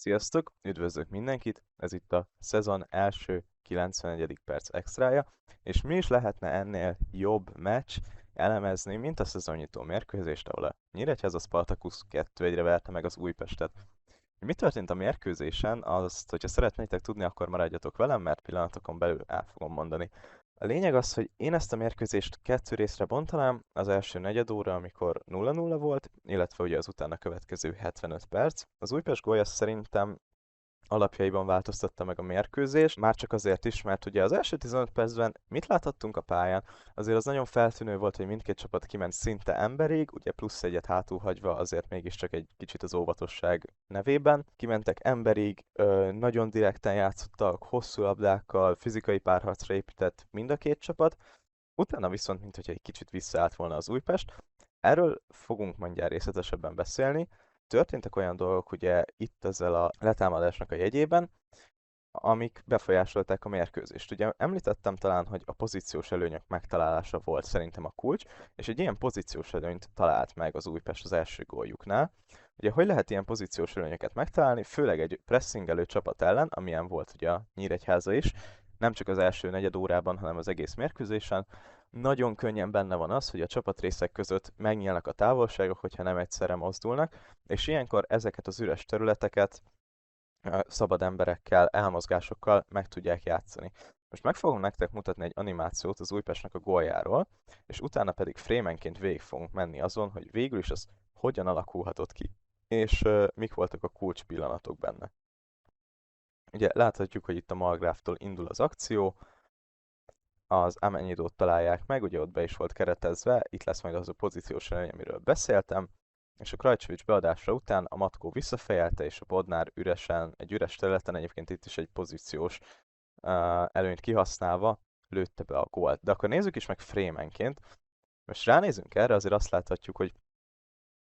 Sziasztok! Üdvözlök mindenkit! Ez itt a szezon első 91. perc extrája, és mi is lehetne ennél jobb meccs elemezni, mint a szezonnyitó mérkőzést, ahol a Nyíregyháza Spartacus 2-1-re verte meg az Újpestet. Mi történt a mérkőzésen, azt, hogyha szeretnétek tudni, akkor maradjatok velem, mert pillanatokon belül el fogom mondani. A lényeg az, hogy én ezt a mérkőzést 2 részre bontanám, az első negyed óra, amikor 0-0 volt, illetve ugye az utána következő 75 perc. Az Újpest gólja szerintem alapjaiban változtatta meg a mérkőzést, már csak azért is, mert ugye az első 15 percben mit láthattunk a pályán, azért az nagyon feltűnő volt, hogy mindkét csapat kiment szinte emberig, ugye plusz egyet hátul hagyva azért mégiscsak egy kicsit az óvatosság nevében. Kimentek emberig, nagyon direkten játszottak, hosszú labdákkal, fizikai párharcra épített mind a két csapat, utána viszont, mint hogy egy kicsit visszaállt volna az Újpest. Erről fogunk mindjárt részletesebben beszélni. Történtek olyan dolgok ugye itt ezzel a letámadásnak a jegyében, amik befolyásolták a mérkőzést. Ugye említettem talán, hogy a pozíciós előnyök megtalálása volt szerintem a kulcs, és egy ilyen pozíciós előnyt talált meg az Újpest az első góljuknál. Ugye hogy lehet ilyen pozíciós előnyöket megtalálni, főleg egy pressingelő csapat ellen, amilyen volt ugye a Nyíregyháza is, nem csak az első negyed órában, hanem az egész mérkőzésen. Nagyon könnyen benne van az, hogy a csapatrészek között megnyílnak a távolságok, hogyha nem egyszerre mozdulnak, és ilyenkor ezeket az üres területeket szabad emberekkel, elmozgásokkal meg tudják játszani. Most meg fogom nektek mutatni egy animációt az Újpestnek a góljáról, és utána pedig frémenként végig fogunk menni azon, hogy végül is az hogyan alakulhatott ki, és mik voltak a kulcs pillanatok benne. Ugye láthatjuk, hogy itt a Margráftól indul az akció, az Amennyidót találják meg, ugye ott be is volt keretezve, itt lesz majd az a pozíciós előny, amiről beszéltem, és a Krajcsovics beadása után a Matkó visszafejelte, és a Bodnár egy üres területen, egyébként itt is egy pozíciós előnyt kihasználva lőtte be a gólt. De akkor nézzük is meg frémenként. Most ránézünk erre, azért azt láthatjuk, hogy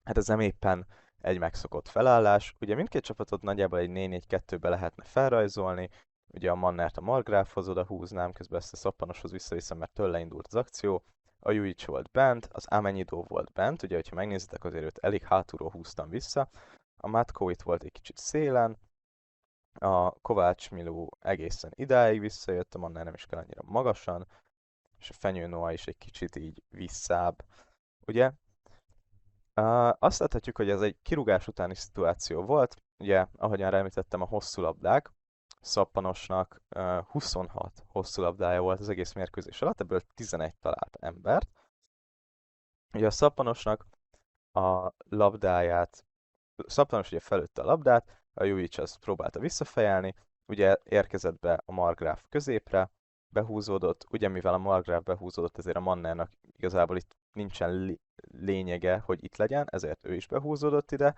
hát ez nem éppen egy megszokott felállás. Ugye mindkét csapatot nagyjából egy 4-4-2-be lehetne felrajzolni, ugye a Mannert a Margráfhoz oda húznám, közben ezt a Szappanoshoz visszaviszem, mert tőle indult az akció. A Jujic volt bent, az Amennyidó volt bent, ugye, hogyha megnézitek, azért őt elég hátulról húztam vissza. A Matko itt volt egy kicsit szélen, a Kovács Milú egészen idáig visszajött, a Manner nem is kell annyira magasan, és a Fenyő Noah is egy kicsit így visszább, ugye? Azt láthatjuk, hogy ez egy kirúgás utáni szituáció volt, ugye, ahogyan említettem, a hosszú labdák, Szappanosnak 26 hosszú labdája volt az egész mérkőzés alatt, ebből 11 talált embert. Ugye a Szappanosnak a labdáját, Szappanos ugye felütte a labdát, a Jujic azt próbálta visszafejelni, ugye érkezett be a Margráf középre, behúzódott, ugye mivel a Margráf behúzódott, ezért a Mannernak igazából itt nincsen lényege, hogy itt legyen, ezért ő is behúzódott ide,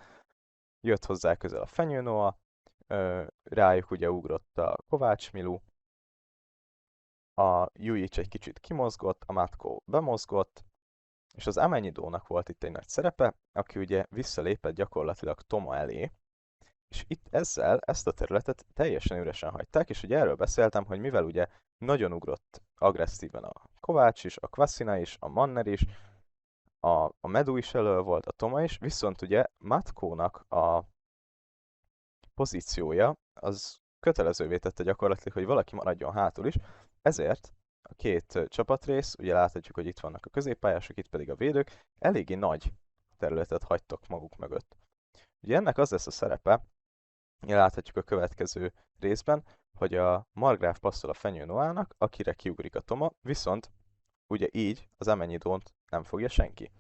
jött hozzá közel a Fenyő Noah, rájuk ugye ugrott a Kovács Milu, a Jujic egy kicsit kimozgott, a Matko bemozgott, és az Amennyidónak volt itt egy nagy szerepe, aki ugye visszalépett gyakorlatilag Toma elé, és itt ezzel ezt a területet teljesen üresen hagyták, és ugye erről beszéltem, hogy mivel ugye nagyon ugrott agresszíven a Kovács is, a Kvasina is, a Manner is, a Medu is elő volt, a Toma is, viszont ugye Matkónak a pozíciója az kötelezővé tette gyakorlatilag, hogy valaki maradjon hátul is, ezért a két csapatrész, ugye láthatjuk, hogy itt vannak a középpályások, itt pedig a védők, eléggé nagy területet hagytok maguk mögött. Ugye ennek az lesz a szerepe, ugye láthatjuk a következő részben, hogy a Margráf passzol a Fenyő Noának, akire kiugrik a Toma, viszont ugye így az Amennyidót nem fogja senki.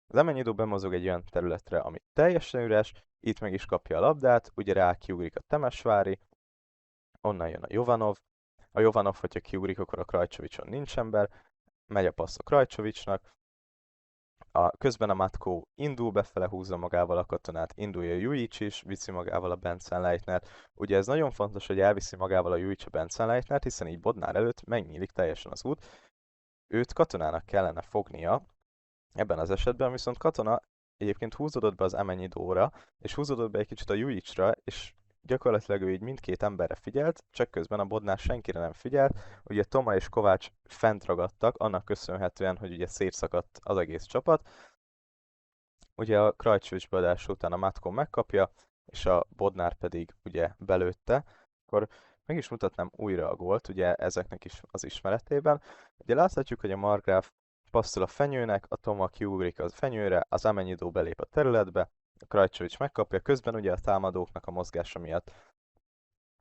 Az Amennyidó bemozog egy olyan területre, ami teljesen üres, itt meg is kapja a labdát, ugye rá kiugrik a Temesvári, onnan jön a Jovanov. A Jovanov, hogyha kiugrik, akkor a Krajcsovicson nincs ember, megy a passz a Krajcsovicsnak, közben a Matko indul befele, húzza magával a katonát, indulja a Jujic is, viszi magával a Benzenleitnert. Ugye ez nagyon fontos, hogy elviszi magával a Jujic a Benzenleitnert, hiszen így Bodnár előtt megnyílik teljesen az út. Őt katonának kellene fognia, ebben az esetben viszont Katona egyébként húzódott be az Amennyidóra, és húzódott be egy kicsit a Jujicra, és gyakorlatilag ő így mindkét emberre figyelt, csak közben a Bodnár senkire nem figyelt. Ugye Toma és Kovács fent ragadtak, annak köszönhetően, hogy ugye szétszakadt az egész csapat. Ugye a Krajcsovics beadása után a Matko megkapja, és a Bodnár pedig ugye belőtte, akkor meg is mutatnám újra a gólt, ugye ezeknek is az ismeretében. Ugye láthatjuk, hogy a Markgraf passzol a fenyőnek, a Toma kiugrik a fenyőre, az Amenyidó belép a területbe, a Krajcsovics megkapja, közben ugye a támadóknak a mozgása miatt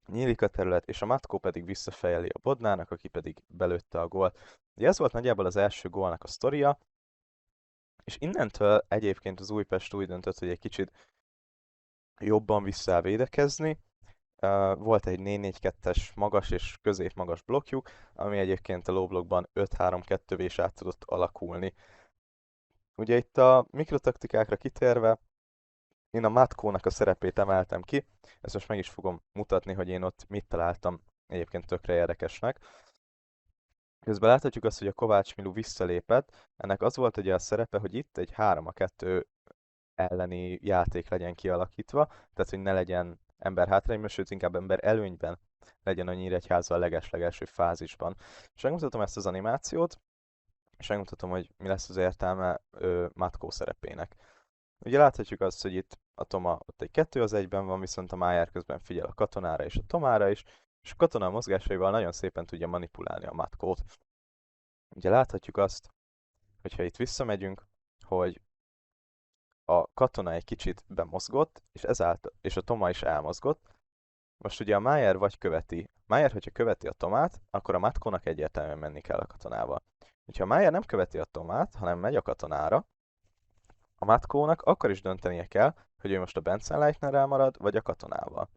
nyílik a terület, és a Matko pedig visszafejeli a Bodnának, aki pedig belőtte a gólt. Ugye ez volt nagyjából az első gólnak a sztoria, és innentől egyébként az Újpest úgy döntött, hogy egy kicsit jobban vissza védekezni. Volt egy 4-4-2-es magas és középmagas blokkjuk, ami egyébként a low blokkban 5-3-2-vé is át tudott alakulni. Ugye itt a mikrotaktikákra kitérve, én a Matkónak a szerepét emeltem ki, ezt most meg is fogom mutatni, hogy én ott mit találtam egyébként tökre érdekesnek. Közben láthatjuk azt, hogy a Kovács Milu visszalépett, ennek az volt ugye a szerepe, hogy itt egy 3-2 elleni játék legyen kialakítva, tehát hogy ne legyen ember hátrányban, sőt inkább ember előnyben legyen a Nyíregyháza a leges-legelső fázisban. És megmutatom ezt az animációt, és megmutatom, hogy mi lesz az értelme Matkó szerepének. Ugye láthatjuk azt, hogy itt a Toma ott egy 2-1-ben van, viszont a Májár közben figyel a Katonára és a Tomára is, és a Katona mozgásaival nagyon szépen tudja manipulálni a Matkót. Ugye láthatjuk azt, hogyha itt visszamegyünk, hogy a Katona egy kicsit bemozgott, és ezáltal, és a Toma is elmozgott. Most ugye a Májer vagy követi. Májer, hogyha követi a Tomát, akkor a Matkónak egyértelműen menni kell a Katonával. Ha a Májer nem követi a Tomát, hanem megy a Katonára, a Matkónak akkor is döntenie kell, hogy ő most a Benzenleitnerrel marad, vagy a Katonával.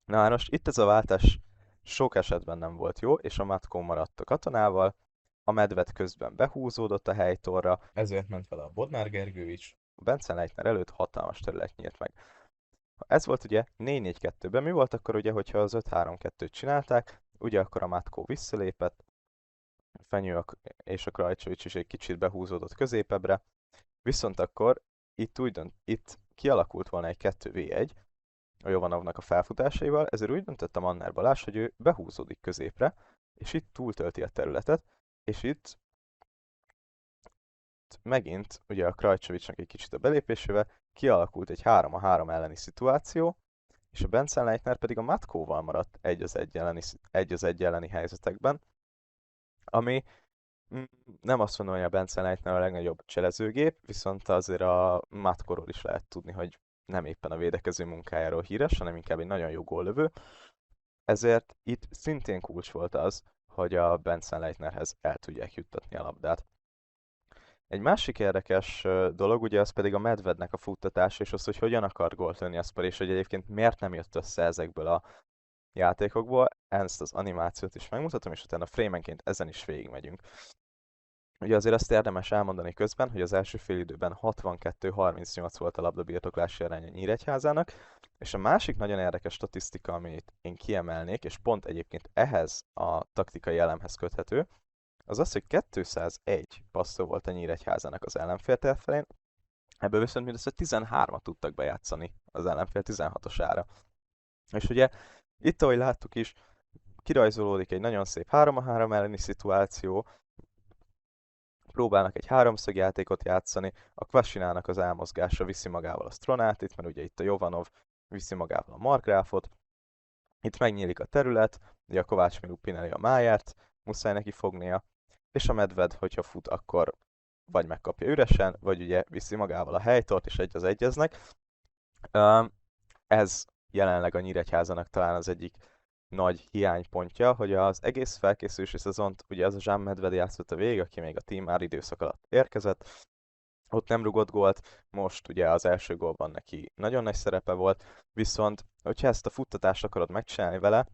Na hát most itt ez a váltás sok esetben nem volt jó, és a Matkó maradt a Katonával, a Medved közben behúzódott a helytorra, ezért ment vele a Bodnár Gergő is. A Benzenleitner előtt hatalmas terület nyílt meg. Ez volt ugye 4-4-2-ben, mi volt akkor ugye, hogyha az 5-3-2-t csinálták, ugye akkor a Matkó visszalépett, a Fenyő és a Krajcsovics is egy kicsit behúzódott középebbre, viszont akkor itt kialakult volna egy 2v1 a Jovanovnak a felfutásaival, ezért úgy döntött a Manner Balázs, hogy ő behúzódik középre, és itt túltölti a területet, és itt megint ugye a Krajcsovicsnak egy kicsit a belépésével kialakult egy 3-3 elleni szituáció, és a Benzenleitner pedig a Matkóval maradt 1-1 elleni helyzetekben, ami nem azt mondom, hogy a Benzenleitner a legnagyobb cselezőgép, viszont azért a Matkóról is lehet tudni, hogy nem éppen a védekező munkájáról híres, hanem inkább egy nagyon jó góllövő. Ezért itt szintén kulcs volt az, hogy a Benzenleitnerhez el tudják juttatni a labdát. Egy másik érdekes dolog, ugye az pedig a Medvednek a futtatás, és az, hogy hogyan akar gólt lőni a Spar, és hogy egyébként miért nem jött össze ezekből a játékokból. Ezt az animációt is megmutatom, és utána frémenként ezen is végigmegyünk. Ugye azért azt érdemes elmondani közben, hogy az első félidőben 62-38 volt a labdabirtoklási aránya Nyíregyházának, és a másik nagyon érdekes statisztika, amit én kiemelnék, és pont egyébként ehhez a taktikai elemhez köthető, az az, hogy 201 passzol volt a Nyíregyházának az ellenfél felén, ebből viszont mindössze 13-at tudtak bejátszani az ellenfél 16-osára. És ugye itt, ahogy láttuk is, kirajzolódik egy nagyon szép 3-3 elleni szituáció, próbálnak egy háromszögjátékot játszani, a Kvasinának az elmozgása viszi magával a Stronátit, mert ugye itt a Jovanov viszi magával a Markgrafot, itt megnyílik a terület, ugye a Kovács Milu pineli a máját, muszáj neki fognia, és a Medved, hogyha fut, akkor vagy megkapja üresen, vagy ugye viszi magával a helytort, és egyeznek. Ez jelenleg a Nyíregyházának talán az egyik nagy hiánypontja, hogy az egész felkészülési szezont ugye az a Jean Medved játszott a végig, aki még a Team Ár időszak alatt érkezett, ott nem rugott gólt, most ugye az első gólban neki nagyon nagy szerepe volt, viszont hogyha ezt a futtatást akarod megcsinálni vele,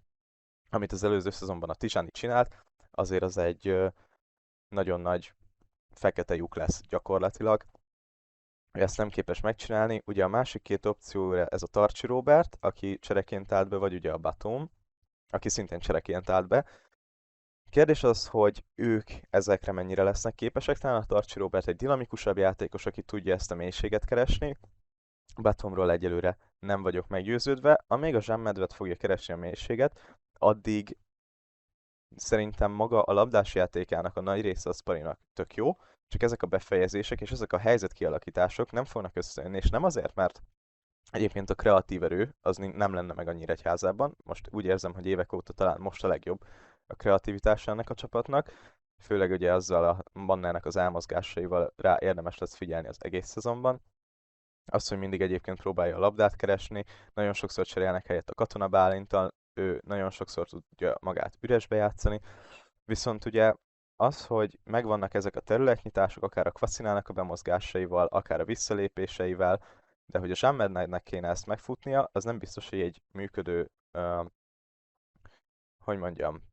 amit az előző szezonban a Tizsani csinált, azért az egy nagyon nagy fekete lyuk lesz gyakorlatilag. Ezt nem képes megcsinálni. Ugye a másik két opció ez a Tarcsi Robert, aki csereként állt be, vagy ugye a Batum, aki szintén csereként állt be. Kérdés az, hogy ők ezekre mennyire lesznek képesek. Talán a Tarcsi Robert egy dinamikusabb játékos, aki tudja ezt a mélységet keresni. Batumról egyelőre nem vagyok meggyőződve. Amíg a Jean Medved fogja keresni a mélységet, addig szerintem maga a labdás játékának a nagy része a Sparinak tök jó, csak ezek a befejezések és ezek a helyzetkialakítások nem fognak összejönni, és nem azért, mert Egyébként a kreatív erő az nem lenne meg a Nyíregyházában. Most úgy érzem, hogy évek óta talán most a legjobb a kreativitása ennek a csapatnak. Főleg ugye azzal a Bannernek az elmozgásaival rá érdemes lesz figyelni az egész szezonban. Az, hogy mindig egyébként próbálja a labdát keresni, nagyon sokszor cserélnek helyett a Katona Bálinttal, ő nagyon sokszor tudja magát üresbe játszani, viszont ugye az, hogy megvannak ezek a területnyitások, akár a Kvaszinának a bemozgásaival, akár a visszalépéseivel, de hogy a Zsámmerdnek kéne ezt megfutnia, az nem biztos, hogy egy működő, hogy mondjam,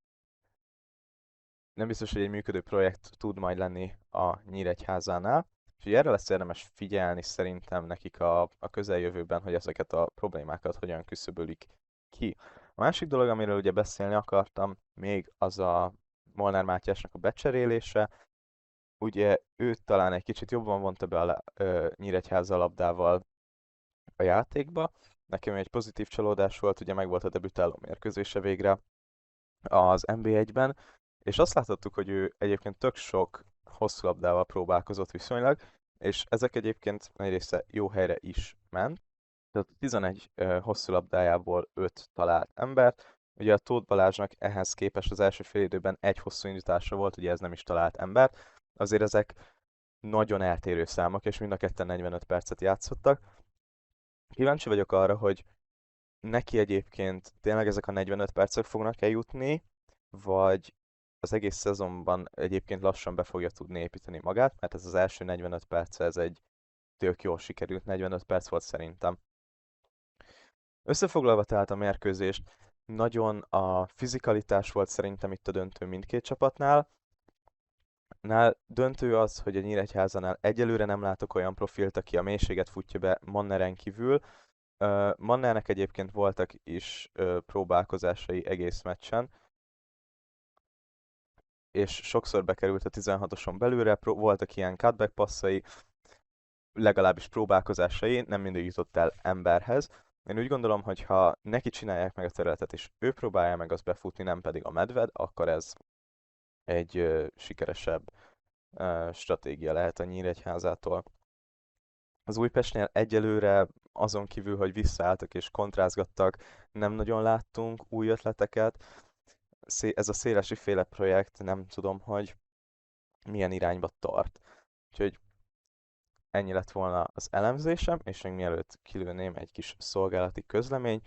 nem biztos, hogy egy működő projekt tud majd lenni a Nyíregyházánál. Úgyhogy erre lesz érdemes figyelni szerintem nekik a közeljövőben, hogy ezeket a problémákat hogyan küszöbölik ki. A másik dolog, amiről ugye beszélni akartam, még az a Molnár Mátyásnak a becserélése. Ugye ő talán egy kicsit jobban vonta be a Nyíregyháza labdával a játékba. Nekem egy pozitív csalódás volt, ugye meg volt a debütáló mérkőzése végre az NB1-ben, és azt láthattuk, hogy ő egyébként tök sok hosszú labdával próbálkozott viszonylag, és ezek egyébként nagy része jó helyre is ment. Tehát 11 hosszú labdájából 5 talált embert. Ugye a Tóth Balázsnak ehhez képest az első fél időben egy hosszú indítása volt, ugye ez nem is talált embert. Azért ezek nagyon eltérő számok, és mind a ketten 45 percet játszottak. Kíváncsi vagyok arra, hogy neki egyébként tényleg ezek a 45 percek fognak eljutni, vagy az egész szezonban egyébként lassan be fogja tudni építeni magát, mert ez az első 45 perc, ez egy tök jól sikerült 45 perc volt szerintem. Összefoglalva tehát a mérkőzést, nagyon a fizikalitás volt szerintem itt a döntő mindkét csapatnál. Döntő az, hogy a Nyíregyházánál egyelőre nem látok olyan profilt, aki a mélységet futja be Manneren kívül. Mannernek egyébként voltak is próbálkozásai egész meccsen, és sokszor bekerült a 16-oson belőle, voltak ilyen cutback passzai, legalábbis próbálkozásai, nem mindig jutott el emberhez. Én úgy gondolom, hogy ha neki csinálják meg a területet, és ő próbálja meg azt befutni, nem pedig a medved, akkor ez egy sikeresebb stratégia lehet a Nyíregyházától. Az Újpestnél egyelőre azon kívül, hogy visszaálltak és kontrázgattak, nem nagyon láttunk új ötleteket. Ez a szélesi féle projekt nem tudom, hogy milyen irányba tart. Úgyhogy ennyi lett volna az elemzésem, és még mielőtt kilőném egy kis szolgálati közlemény.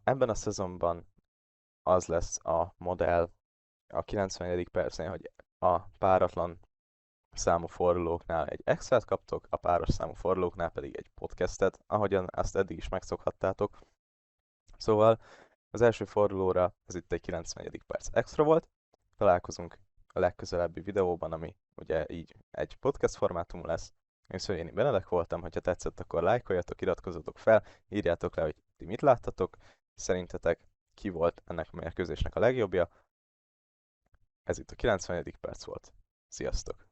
Ebben a szezonban az lesz a modell a 90. percnél, hogy a páratlan számú fordulóknál egy extrát kaptok, a páros számú fordulóknál pedig egy podcastet, ahogyan azt eddig is megszokhattátok. Szóval az első fordulóra ez itt egy 90. perc extra volt. Találkozunk a legközelebbi videóban, ami ugye így egy podcast formátumú lesz. Én Szőjéni Benedek voltam, hogyha tetszett, akkor lájkoljatok, iratkozzatok fel, írjátok le, hogy ti mit láttatok, szerintetek ki volt ennek a mérkőzésnek a legjobbja. Ez itt a 90. perc volt. Sziasztok!